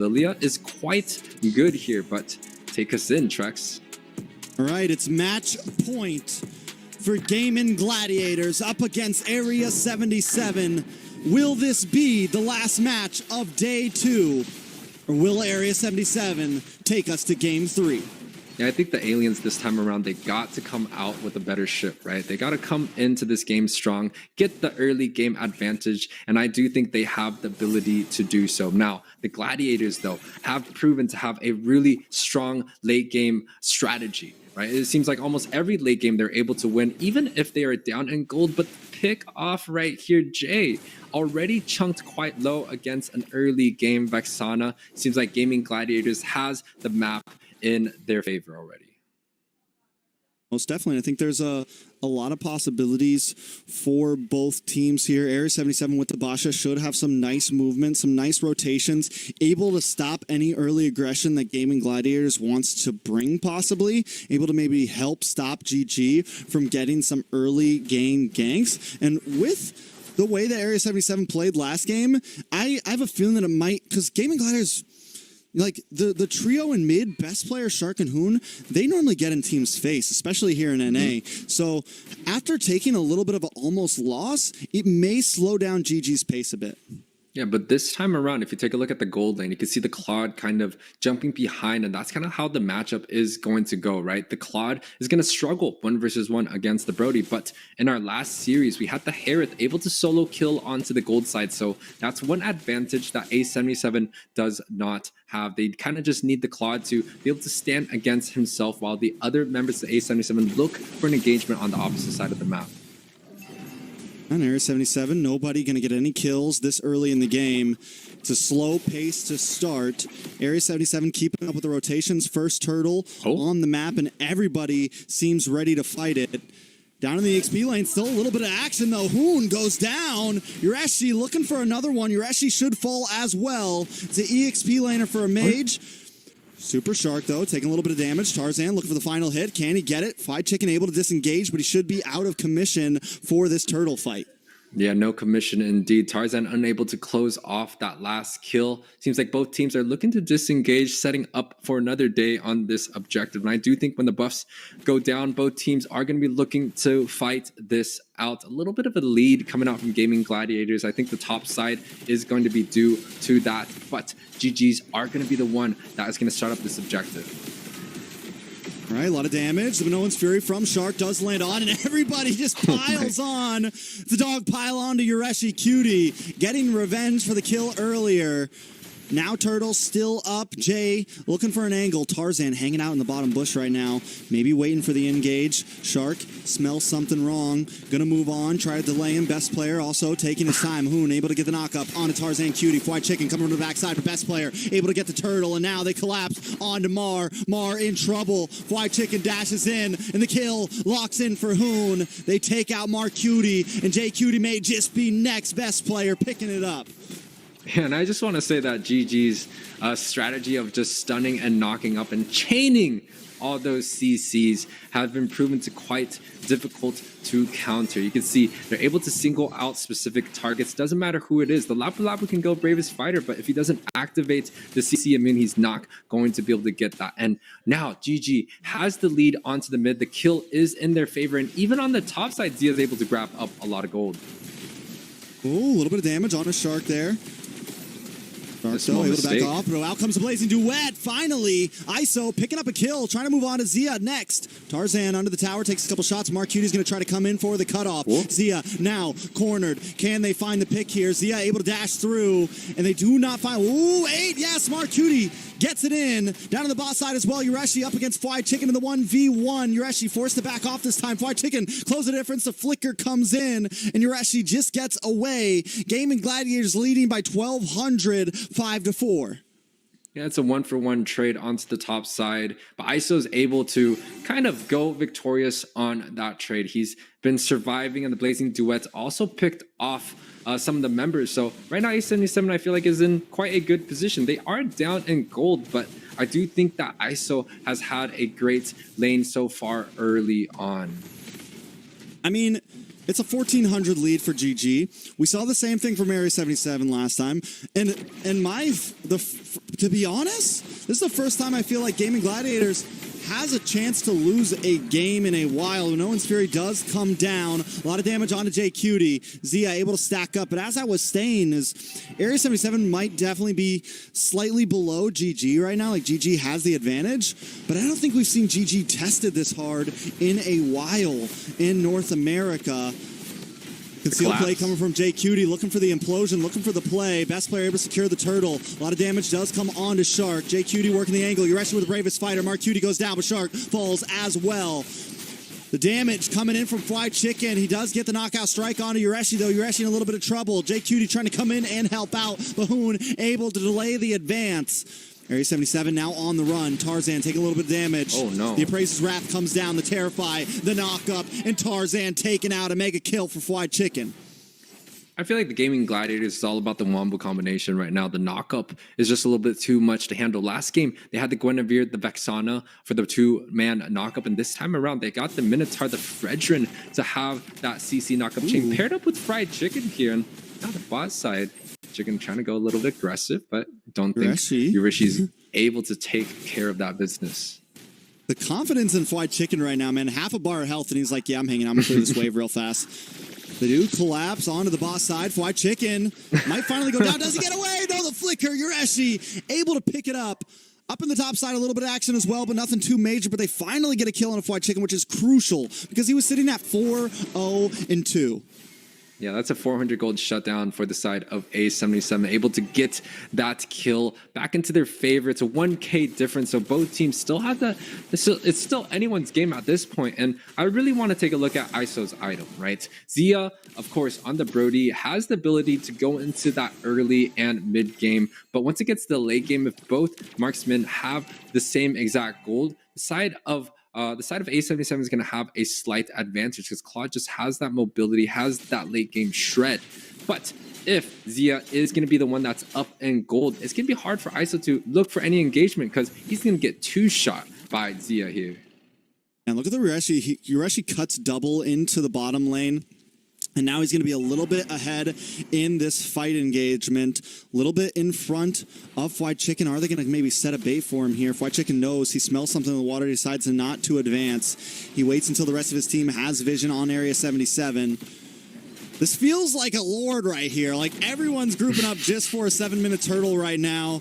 Lilia is quite good here, but take us in, Trex. All right, it's match point for Gaming Gladiators up against Area 77. Will this be the last match of day 2? Or will Area 77 take us to game 3? Yeah, I think the aliens this time around, they got to come out with a better ship, right? They got to come into this game strong, get the early game advantage, and I do think they have the ability to do so. Now, the Gladiators, though, have proven to have a really strong late game strategy, right? It seems like almost every late game they're able to win, even if they are down in gold. But pick off right here, Jay, already chunked quite low against an early game Vexana. Seems like Gaming Gladiators has the map in their favor already. Most definitely. I think there's a lot of possibilities for both teams here. Area 77 with the Basha should have some nice movement, some nice rotations, able to stop any early aggression that Gaming Gladiators wants to bring possibly, able to maybe help stop GG from getting some early game ganks. And with the way that Area 77 played last game, I have a feeling that it might, because Gaming Gladiators, like the trio in mid, best player Shark and Hoon, they normally get in team's face, especially here in NA. So after taking a little bit of an almost loss, it may slow down GG's pace a bit. Yeah, but this time around, if you take a look at the gold lane, you can see the Claude kind of jumping behind, and that's kind of how the matchup is going to go, right? The Claude is going to struggle 1 versus 1 against the Brody, but in our last series, we had the Harith able to solo kill onto the gold side, so that's one advantage that A77 does not have. They kind of just need the Claude to be able to stand against himself, while the other members of A77 look for an engagement on the opposite side of the map. On Area 77, nobody going to get any kills this early in the game. It's a slow pace to start. Area 77 keeping up with the rotations. First turtle on the map, and everybody seems ready to fight it. Down in the XP lane, still a little bit of action though. Hoon goes down. Yureshi looking for another one. Yureshi should fall as well. It's an EXP laner for a mage. Super Shark, though, taking a little bit of damage. Tarzan looking for the final hit. Can he get it? Fried Chicken able to disengage, but he should be out of commission for this turtle fight. Yeah, no commission indeed. Tarzan unable to close off that last kill. Seems like both teams are looking to disengage, setting up for another day on this objective. And I do think when the buffs go down, both teams are going to be looking to fight this out. A little bit of a lead coming out from Gaming Gladiators. I think the top side is going to be due to that, but GGs are going to be the one that is going to start up this objective. All right, a lot of damage. The Minoan's Fury from Shark does land on, and everybody just piles on. The dog pile on to Yureshi Cutie, getting revenge for the kill earlier. Now Turtle still up. Jay looking for an angle. Tarzan hanging out in the bottom bush right now. Maybe waiting for the engage. Shark smells something wrong. Gonna move on. Try to delay him. Best player also taking his time. Hoon able to get the knock up onto Tarzan Cutie. Fried Chicken coming from the backside for best player. Able to get the turtle, and now they collapse onto Mar. Mar in trouble. Fried Chicken dashes in, and the kill locks in for Hoon. They take out Mar Cutie, and Jay Cutie may just be next best player picking it up. Yeah, and I just want to say that GG's strategy of just stunning and knocking up and chaining all those CCs have been proven to quite difficult to counter. You can see they're able to single out specific targets. Doesn't matter who it is. The Lapu Lapu can go bravest fighter, but if he doesn't activate the CC immune, he's not going to be able to get that. And now GG has the lead onto the mid. The kill is in their favor, and even on the top side, Zia is able to grab up a lot of gold. Ooh, a little bit of damage on a Shark there. Shark still able to back off, but out comes the Blazing Duet. Finally, ISO picking up a kill, trying to move on to Zia next. Tarzan under the tower, takes a couple shots. Mark Cutie's going to try to come in for the cutoff. Zia now cornered. Can they find the pick here? Zia able to dash through, and they do not find. Ooh, 8. Yes, Mark Cutie gets it in. Down on the boss side as well. Yureshi up against Fried Chicken in the 1v1. Yureshi forced to back off this time. Fried Chicken close the difference. The flicker comes in, and Yureshi just gets away. Gaming Gladiators leading by 1,200, 5-4. Yeah, it's a 1-for-1 trade onto the top side, but ISO is able to kind of go victorious on that trade. He's been surviving, and the Blazing Duets also picked off some of the members. So right now, A77, I feel like, is in quite a good position. They are down in gold, but I do think that ISO has had a great lane so far early on. I mean, It's a 1,400 lead for GG. We saw the same thing from Area 77 last time. And to be honest, this is the first time I feel like Gaming Gladiators has a chance to lose a game in a while. No One's Fury does come down. A lot of damage onto JQT. Zia able to stack up. But as I was saying, is Area 77 might definitely be slightly below GG right now. Like, GG has the advantage. But I don't think we've seen GG tested this hard in a while in North America. Concealed play coming from JQT, looking for the implosion, looking for the play. Best player able to secure the turtle. A lot of damage does come on to Shark. JQT working the angle. Ureshi with the bravest fighter. Mark Cutie goes down, but Shark falls as well. The damage coming in from Fried Chicken. He does get the knockout strike onto Ureshi, though. Ureshi in a little bit of trouble. JQT trying to come in and help out. Bahoon able to delay the advance. Area 77 now on the run. Tarzan taking a little bit of damage. Oh, no. The Appraiser's Wrath comes down. The Terrify, the knock-up, and Tarzan taking out a mega kill for Fried Chicken. I feel like the Gaming Gladiators is all about the wombo combination right now. The knock-up is just a little bit too much to handle. Last game, they had the Guinevere, the Vexana for the two-man knock-up, and this time around, they got the Minotaur, the Fredrin to have that CC knock-up chain paired up with Fried Chicken here. And now the bot side, Chicken trying to go a little bit aggressive, but don't think Ureshi's able to take care of that business. The confidence in Fried Chicken right now, man. Half a bar of health, and he's like, yeah, I'm hanging. I'm going to clear this wave real fast. They do collapse onto the boss side. Fried Chicken might finally go down. Does he get away? No, the flicker. Ureshi able to pick it up. Up in the top side, a little bit of action as well, but nothing too major. But they finally get a kill on a Fried Chicken, which is crucial because he was sitting at 4-0-2. Yeah, that's a 400 gold shutdown for the side of A77, able to get that kill back into their favor. It's a 1K difference, so both teams still have the... It's still anyone's game at this point, and I really want to take a look at ISO's item, right? Zia, of course, on the Brody, has the ability to go into that early and mid game, but once it gets to the late game, if both marksmen have the same exact gold, the side of A77 is going to have a slight advantage because Claude just has that mobility, has that late game shred. But if Zia is going to be the one that's up in gold, it's going to be hard for ISO to look for any engagement because he's going to get two-shot by Zia here. And look at the Ureshi. Ureshi cuts double into the bottom lane. And now he's going to be a little bit ahead in this fight engagement. A little bit in front of Fried Chicken. Are they going to maybe set a bait for him here? Fried Chicken knows. He smells something in the water. He decides not to advance. He waits until the rest of his team has vision on Area 77. This feels like a Lord right here. Like everyone's grouping up just for a 7-minute turtle right now.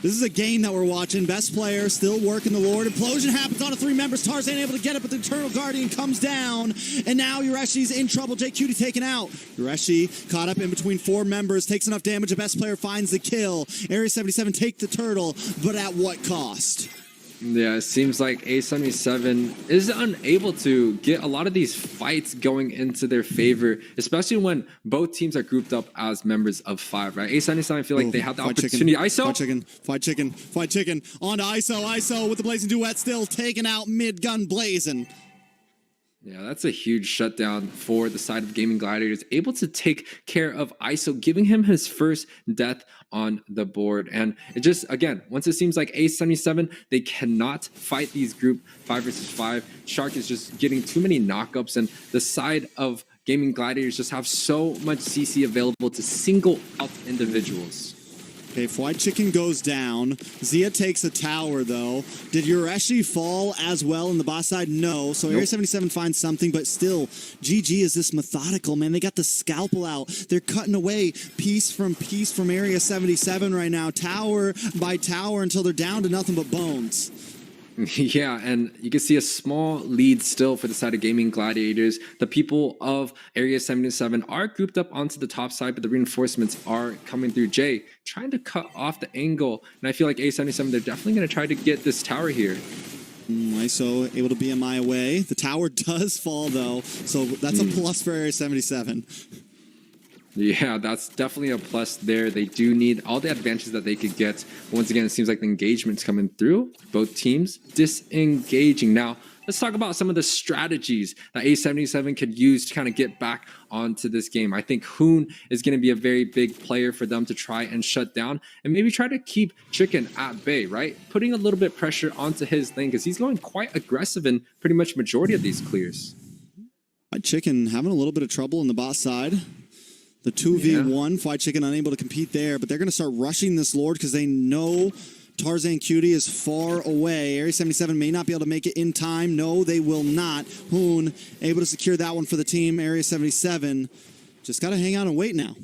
This is a game that we're watching. Best player still working the Lord. Implosion happens on 3 members. Tarzan able to get it, but the Eternal Guardian comes down. And now Ureshi's in trouble. JQT taken out. Ureshi caught up in between 4 members. Takes enough damage. The best player finds the kill. Area 77 take the turtle, but at what cost? Yeah, it seems like A77 is unable to get a lot of these fights going into their favor, especially when both teams are grouped up as members of 5, right? A77, I feel like they have the opportunity. ISO? Fried Chicken. On to ISO. ISO with the Blazing Duet still taking out mid-gun blazing. Yeah, that's a huge shutdown for the side of Gaming Gladiators, able to take care of ISO, giving him his first death on the board. And it just, again, once it seems like A77, they cannot fight these group 5 versus 5. Shark is just getting too many knockups, and the side of Gaming Gladiators just have so much CC available to single out individuals. Okay, Fried Chicken goes down. Zia takes a tower, though. Did Ureshi fall as well in the boss side? No. So Area 77 finds something, but still, GG is this methodical, man. They got the scalpel out. They're cutting away piece from Area 77 right now, tower by tower, until they're down to nothing but bones. Yeah, and you can see a small lead still for the side of Gaming Gladiators. The people of Area 77 are grouped up onto the top side, but the reinforcements are coming through. Jay trying to cut off the angle, and I feel like A77, they're definitely going to try to get this tower here. ISO able to BMI away. The tower does fall, though, so that's a plus for Area 77. Yeah, that's definitely a plus there. They do need all the advantages that they could get. But once again, it seems like the engagement's coming through. Both teams disengaging. Now, let's talk about some of the strategies that A77 could use to kind of get back onto this game. I think Hoon is going to be a very big player for them to try and shut down and maybe try to keep Chicken at bay, right? Putting a little bit of pressure onto his lane because he's going quite aggressive in pretty much majority of these clears. Chicken having a little bit of trouble in the bot side. The 2v1, Fried Chicken unable to compete there, but they're going to start rushing this Lord because they know Tarzan Cutie is far away. Area 77 may not be able to make it in time. No, they will not. Hoon able to secure that one for the team. Area 77 just got to hang out and wait now.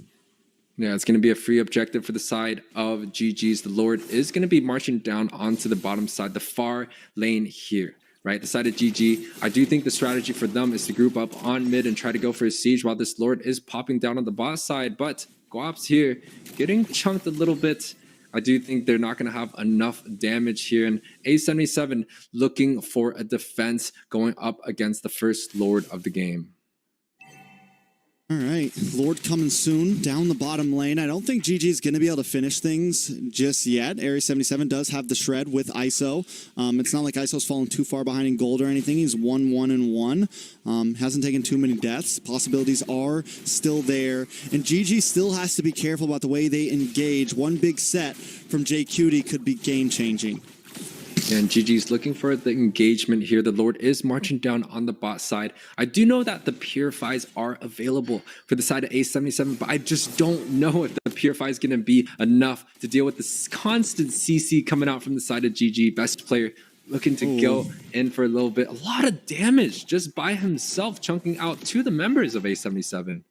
Yeah, it's going to be a free objective for the side of GG's. The Lord is going to be marching down onto the bottom side, the far lane here. Right, the side of GG, I do think the strategy for them is to group up on mid and try to go for a siege while this Lord is popping down on the bot side. But Guap's here getting chunked a little bit. I do think they're not going to have enough damage here. And A77 looking for a defense going up against the first Lord of the game. All right, Lord coming soon down the bottom lane. I don't think GG's going to be able to finish things just yet. Area 77 does have the shred with ISO. It's not like ISO's fallen too far behind in gold or anything. He's 1-1-1. Hasn't taken too many deaths. Possibilities are still there. And GG still has to be careful about the way they engage. One big set from JQT could be game-changing. And GG's looking for the engagement here. The Lord is marching down on the bot side. I do know that the Purifies are available for the side of A77, but I just don't know if the Purify is going to be enough to deal with this constant CC coming out from the side of GG. Best player looking to go in for a little bit. A lot of damage just by himself, chunking out to the members of A77.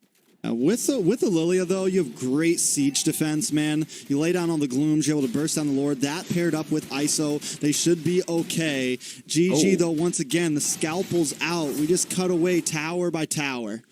With the Lilia, though, you have great siege defense, man. You lay down on the glooms, you're able to burst down the Lord. That paired up with ISO, they should be okay. GG, though, once again, the scalpel's out. We just cut away tower by tower.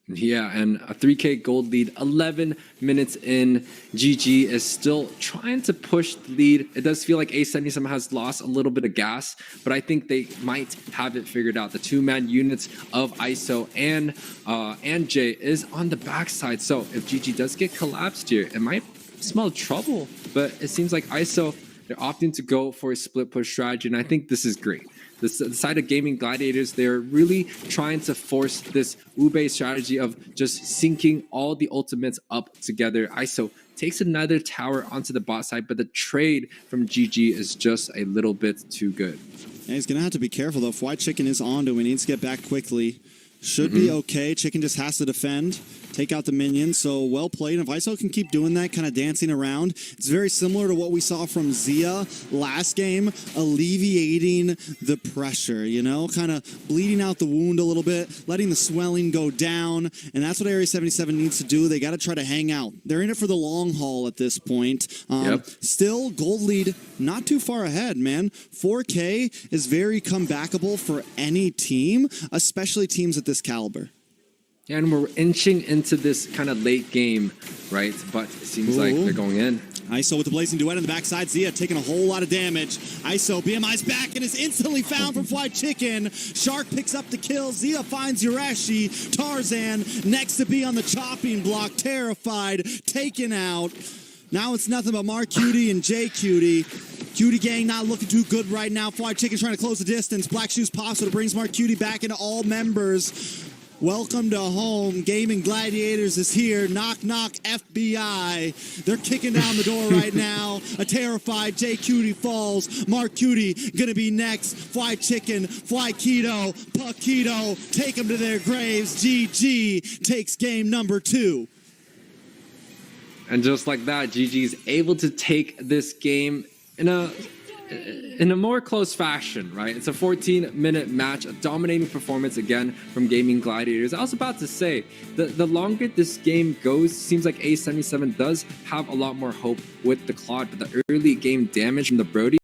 Yeah, and a 3K gold lead, 11 minutes in. GG is still trying to push the lead. It does feel like A77 has lost a little bit of gas, but I think they might have it figured out. The two-man units of ISO and Jay is on the backside, so if GG does get collapsed here, it might smell trouble, but it seems like ISO, they're opting to go for a split push strategy, and I think this is great. The side of Gaming Gladiators, they're really trying to force this Ube strategy of just syncing all the ultimates up together. ISO takes another tower onto the bot side, but the trade from GG is just a little bit too good. And he's going to have to be careful, though. If White Chicken is on to him, he needs to get back quickly. Should be okay. Chicken just has to defend, take out the minions. So well played. If ISO can keep doing that, kind of dancing around, it's very similar to what we saw from Zia last game, alleviating the pressure, you know, kind of bleeding out the wound a little bit, letting the swelling go down. And that's what Area 77 needs to do. They got to try to hang out. They're in it for the long haul at this point. Still, gold lead not too far ahead, man. 4K is very comebackable for any team, especially teams at this caliber. And we're inching into this kind of late game, right? But it seems like they're going in. ISO with the Blazing Duet on the backside. Zia taking a whole lot of damage. ISO, BMI's back and is instantly found from Fried Chicken. Shark picks up the kill. Zia finds Yureshi. Tarzan next to be on the chopping block. Terrified. Taken out. Now it's nothing but Mark Cutie and J Cutie. Cutie gang not looking too good right now. Fried Chicken trying to close the distance. Black Shoes pops, so it brings Mark Cutie back into all members. Welcome to home. Gaming Gladiators is here. Knock, knock, FBI. They're kicking down the door right now. A terrified J Cutie falls. Mark Cutie gonna be next. Fly Chicken, Fly Keto, Paquito. Take them to their graves. GG takes game number 2. And just like that, GG is able to take this game in a more close fashion, right? It's a 14-minute match, a dominating performance again from Gaming Gladiators. I was about to say, the longer this game goes, seems like A77 does have a lot more hope with the Claude, but the early game damage from the Brody